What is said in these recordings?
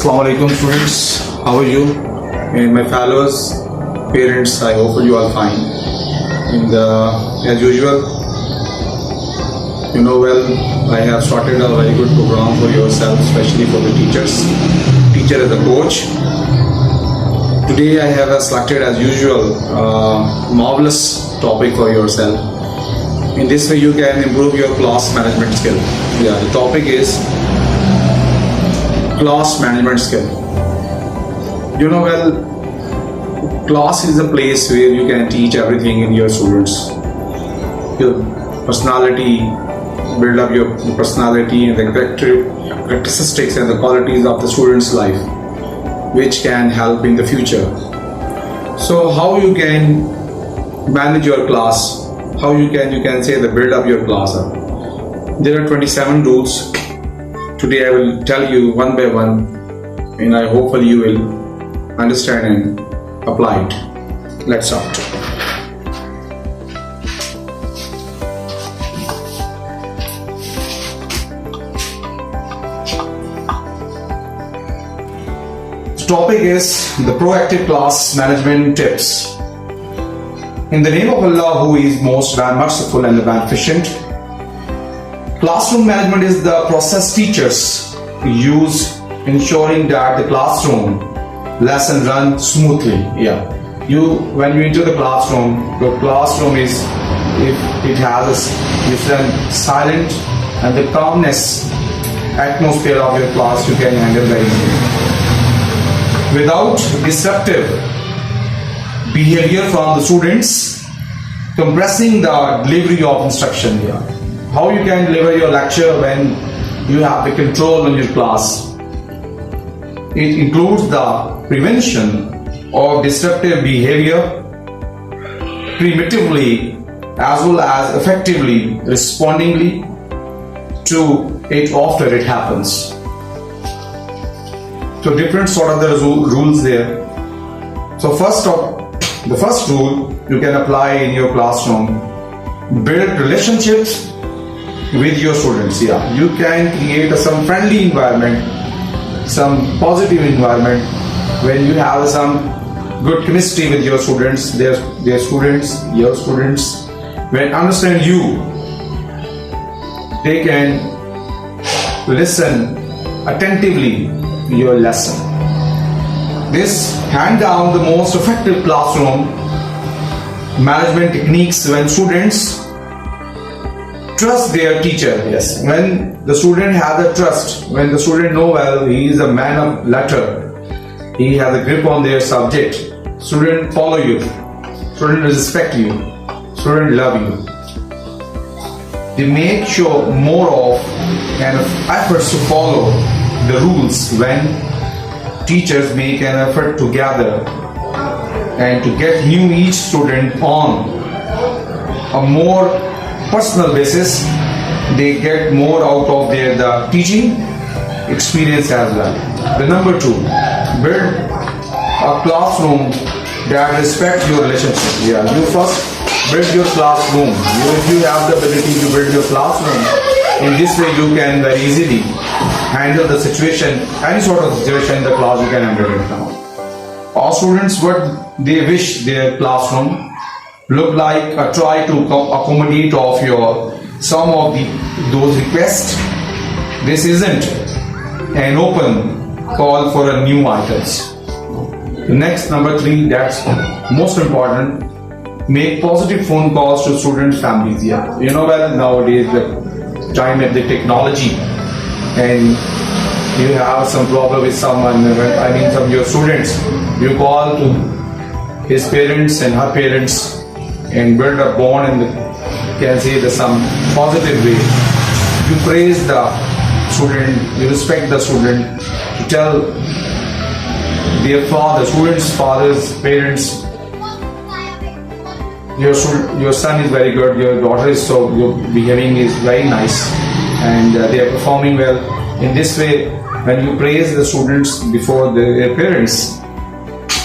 Assalamu alaikum students, how are you? And my fellows, parents, I hope you are fine. As usual, you know well, I have started a very good program for yourself, especially for the teachers. Teacher as a coach. Today I have selected as usual a marvelous topic for yourself. In this way you can improve your class management skill. The topic is class management skill. You know well, class is a place where you can teach everything in your students. Your personality, build up your personality and the characteristics and the qualities of the student's life, which can help in the future. So how you can manage your class, how you can say the build up your class. There are 27 rules. Today I will tell you one by one, and I hopefully you will understand and apply it. Let's start. The topic is the proactive class management tips. In the name of Allah, who is most merciful and beneficent. Classroom management is the process teachers use ensuring that the classroom lesson run smoothly. When you enter the classroom, your classroom is, if it has a silent and the calmness atmosphere of your class, you can handle very easily. Without disruptive behavior from the students, compressing the delivery of instruction here. How you can deliver your lecture when you have the control on your class. It includes the prevention of disruptive behavior primitively as well as effectively respondingly to it after it happens. So different sort of the rules there. So the first rule you can apply in your classroom: build relationships with your students. You can create some friendly environment, some positive environment when you have some good chemistry with your students, their students, your students. When understand you, they can listen attentively your lesson. This hand down the most effective classroom management techniques when students trust their teacher. When the student has a trust, when the student know well he is a man of letter, he has a grip on their subject, student follow you, student respect you, student love you. They make sure more of kind of efforts to follow the rules when teachers make an effort to gather and to get each student on a more personal basis. They get more out of their teaching experience as well. The number 2, build a classroom that respects your relationship. You first build your classroom. If you have the ability to build your classroom, in this way you can very easily handle the situation, any sort of situation in the class you can handle it now. All students, what they wish their classroom look like, try to accommodate of your some of those requests. This isn't an open call for a new items. The next, number 3, that's most important, make positive phone calls to student families. You know well, nowadays the time of the technology, and you have some problem with someone, some of your students, you call to his parents and her parents and build a bond in some positive way. You praise the student, you respect the student, to tell their father, students' fathers, parents, your son is very good, your daughter is your behaving is very nice, and they are performing well. In this way, when you praise the students before their parents,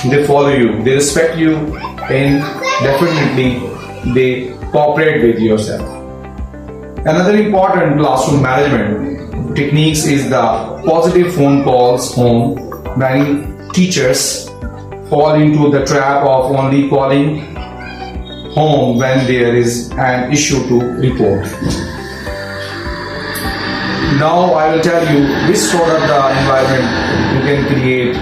they follow you, they respect you, and definitely they cooperate with yourself. Another important classroom management techniques is the positive phone calls home. Many teachers fall into the trap of only calling home when there is an issue to report. Now I will tell you which sort of the environment you can create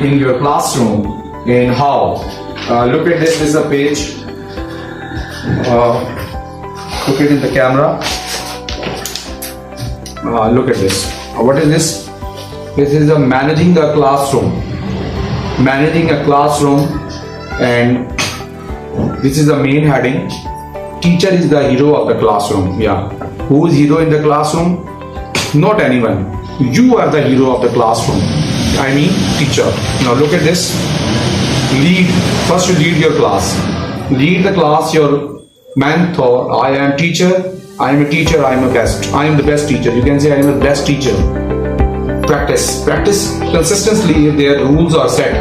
in your classroom and how. Look at this is a page. Look it in the camera. Look at this. What is this? This is a managing a classroom. Managing a classroom, and this is the main heading. Teacher is the hero of the classroom. Yeah. Who is hero in the classroom? Not anyone. You are the hero of the classroom. I mean teacher. Now look at this. Lead. First you lead your class. Lead the class, your mentor. I am teacher. I am a teacher. I am a best. I am the best teacher. You can say I am the best teacher. Practice. Practice consistently if their rules are set.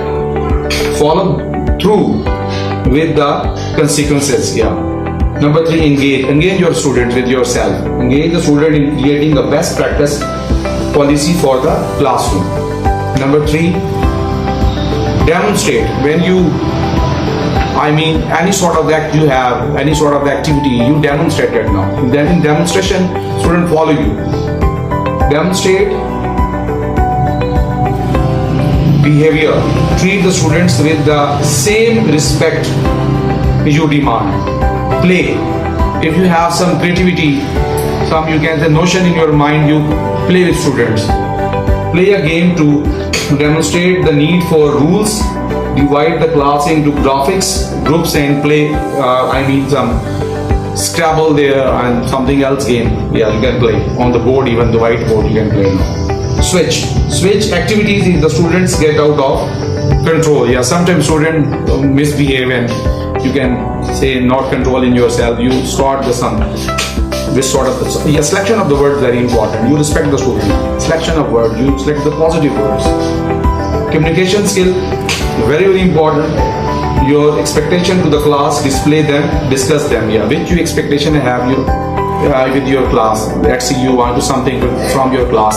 Follow through with the consequences. Yeah. Number 3, engage. Engage your student with yourself. Engage the student in creating the best practice policy for the classroom. Number 3, demonstrate. When you, any sort of act you have, any sort of activity, you demonstrate it now. Then in demonstration, student follow you. Demonstrate behavior. Treat the students with the same respect you demand. Play. If you have some creativity, some you can say notion in your mind, you play with students. Play a game to demonstrate the need for rules. Divide the class into graphics groups and play. Some Scrabble there and something else game. Yeah, you can play on the board, even the whiteboard you can play now. Switch activities if the students get out of control. Yeah, sometimes students misbehave and you can say not controlling yourself. You start this sort of selection of the words very important. You respect the student. Selection of words. You select the positive words. Communication skill very important. Your expectation to the class, display them, discuss them. Yeah, which you expectation have you with your class. Let's say you want to something from your class.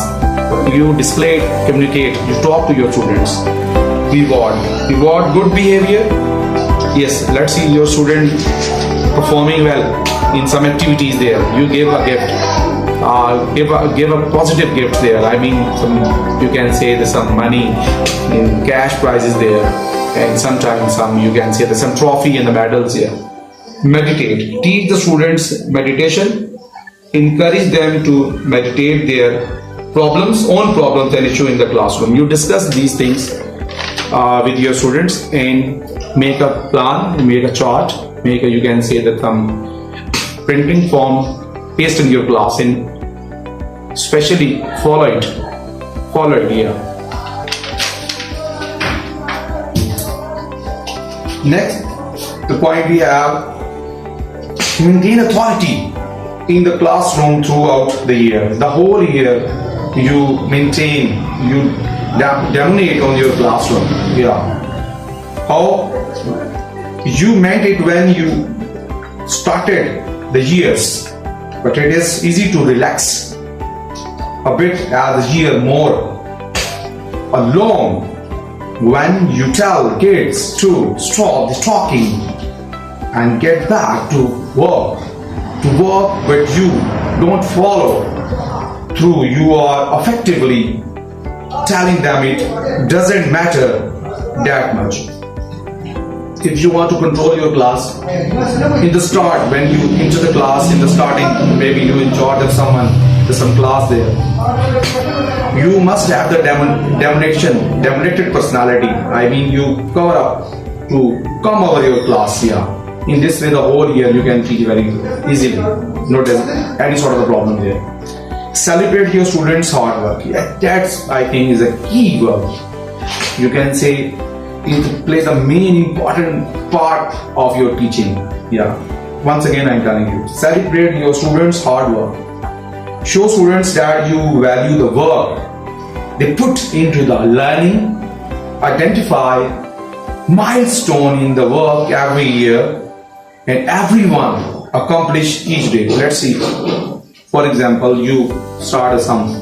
You display it, communicate. You talk to your students. Reward good behavior. Yes, let's see your student performing well in some activities there. You give a gift, give a positive gift there. You can say there's some money in cash prizes there, and sometimes you can say there's some trophy and the medals here. Meditate. Teach the students meditation. Encourage them to meditate their own problems and issue in the classroom. You discuss these things with your students and make a plan, make a chart, you can say that printing form, paste in your class, and especially follow it here. Next, the point we have, maintain authority in the classroom throughout the year. The whole year you dominate on your classroom. Yeah. How you meant it when you started the years, but it is easy to relax a bit as the year more along when you tell kids to stop the talking and get back to work, but you don't follow through. You are effectively telling them it doesn't matter that much. If you want to control your class in the start, when you enter the class in the starting, maybe you enjoy there's some class there, you must have the dominated personality. You cover up to come over your class. Yeah, in this way the whole year you can teach very easily, not any sort of a problem there. Celebrate your students' hard work. Yeah, that's I think is a key word. You can say it plays a main important part of your teaching. Yeah. Once again, I'm telling you, celebrate your students' hard work. Show students that you value the work they put into the learning. Identify milestone in the work every year, and everyone accomplish each day. Let's see. For example, you start some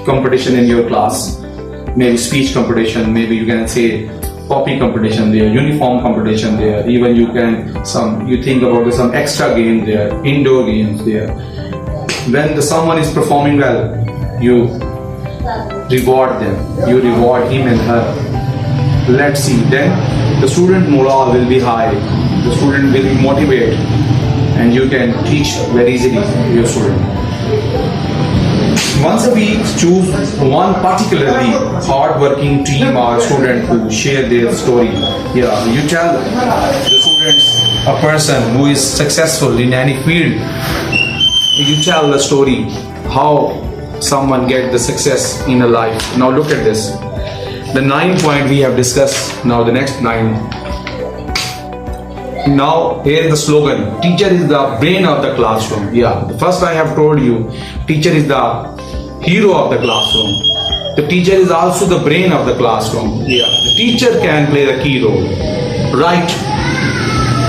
competition in your class, maybe speech competition, maybe you can say copy competition there, uniform competition there, even you think about some extra game there, indoor games there. When someone is performing well, you reward them, you reward him and her. Let's see, then the student morale will be high, the student will be motivated, and you can teach very easily your student. Once a week, choose one particularly hard-working team or student to share their story. Yeah, you tell the students, a person who is successful in any field, you tell the story how someone get the success in a life. Now look at this. The 9 point we have discussed. Now the next 9. Now here is the slogan. Teacher is the brain of the classroom. Yeah, first I have told you, teacher is the hero of the classroom. The teacher is also the brain of the classroom. Yeah, the teacher can play the key role. Right.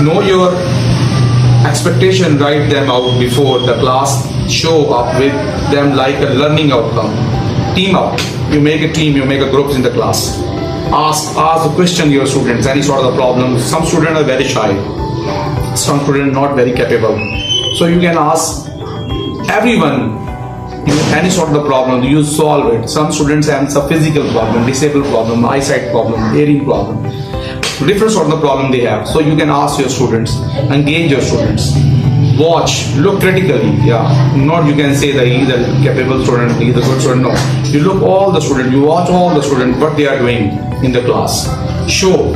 Know your expectation, write them out before the class, show up with them like a learning outcome. Team up. You make a team, you make a group in the class. Ask the question your students, any sort of problem. Some students are very shy, some students not very capable. So you can ask everyone any sort of the problem, you solve it. Some students have some physical problem, disabled problem, eyesight problem, hearing problem, different sort of the problem they have. So you can ask your students, engage your students, watch, look critically. Yeah, not you can say that he is a capable student, he is a good student. No, you look all the students, you watch all the students what they are doing in the class. Show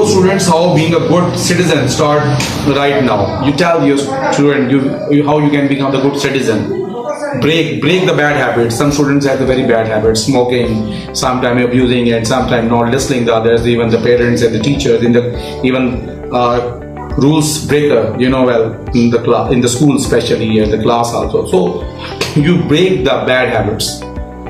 students how being a good citizen start right now. You tell your student how you can become the good citizen. Break the bad habits. Some students have the very bad habits, smoking, sometimes abusing it, sometimes not listening to others, even the parents and the teachers, rules breaker, in the school especially, in the class also. So you break the bad habits.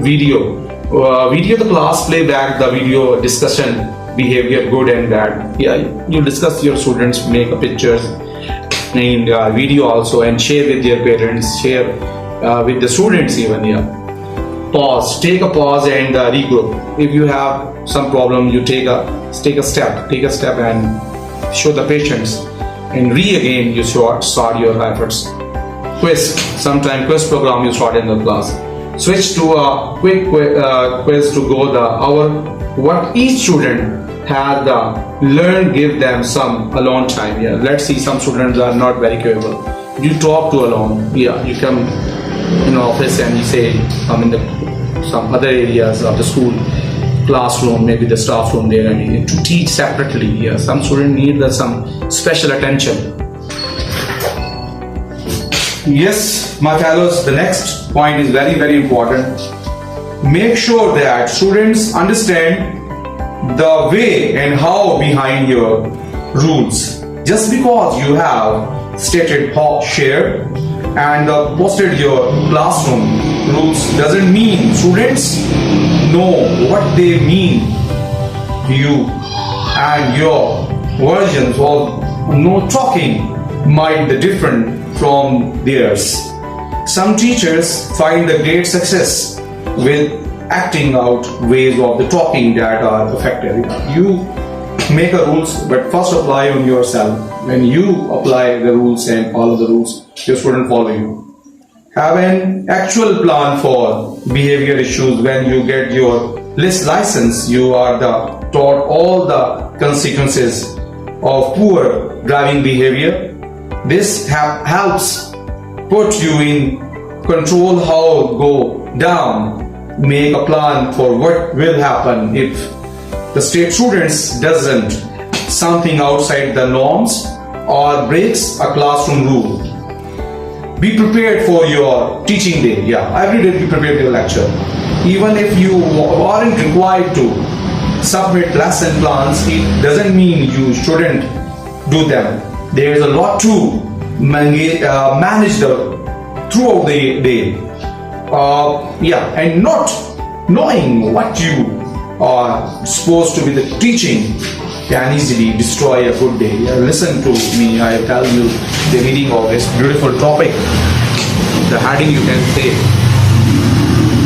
Video the class, play back the video discussion, behavior good and bad. Yeah, you discuss your students, make pictures in video also, and share with your parents, share with the students even. Yeah, take a pause and regroup. If you have some problem, you take a step and show the patience, and again you start your efforts. Quiz program you start in the class. Switch to a quick quiz to go the hour. What each student had learned, give them some alone time. Yeah, let's see, some students are not very capable. You talk to alone. Yeah, you come in office and you say in some other areas of the school, classroom, maybe the staff room there, and to teach separately. Yeah, some students need some special attention. Yes, my fellows, the next point is very, very important. Make sure that students understand the way and how behind your rules. Just because you have stated, shared, and posted your classroom rules doesn't mean students know what they mean. You and your versions of no talking might be different from theirs. Some teachers find the great success with acting out ways of the talking that are effective. You make a rules, but first apply on yourself. When you apply the rules and follow the rules, your student follow you. Have an actual plan for behavior issues. When you get your license, you are taught all the consequences of poor driving behavior. This helps put you in control how go down. Make a plan for what will happen if the state students doesn't something outside the norms or breaks a classroom rule. Be prepared for your teaching day. Yeah, every day be prepared for your lecture. Even if you aren't required to submit lesson plans, it doesn't mean you shouldn't do them. There is a lot to manage throughout the day. And not knowing what you are supposed to be the teaching can easily destroy a good day. Listen to me, I tell you the meaning of this beautiful topic. The heading you can say,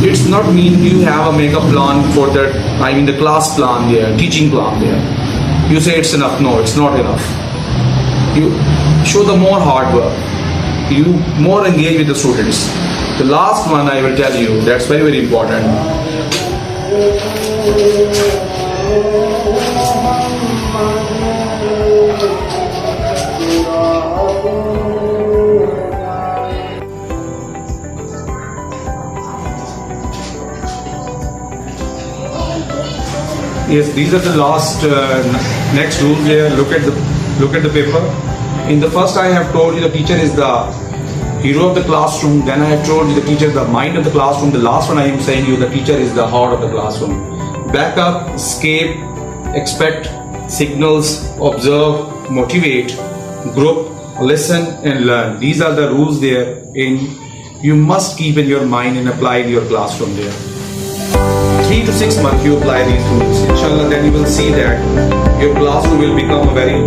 It's not mean you have a makeup plan for that, I mean the class plan there, teaching plan there. You say it's enough. No, it's not enough. You show the more hard work. You more engage with the students. The last one I will tell you, that's very, very important. Yes, these are the last next rules here. Look at the paper. In the first, I have told you the teacher is the hero of the classroom. Then I have told you the teacher is the mind of the classroom. The last one I am saying you the teacher is the heart of the classroom. Back up, escape, expect, signals, observe, motivate, group, listen and learn. These are the rules there. You must keep in your mind and apply in your classroom there. 3 to 6 months you apply these rules. Inshallah, then you will see that your classroom will become a very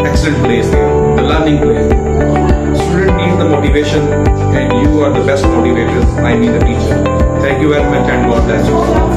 excellent place there, the learning place. Student needs the motivation and you are the best motivators, I mean the teacher. Thank you very much and God bless you.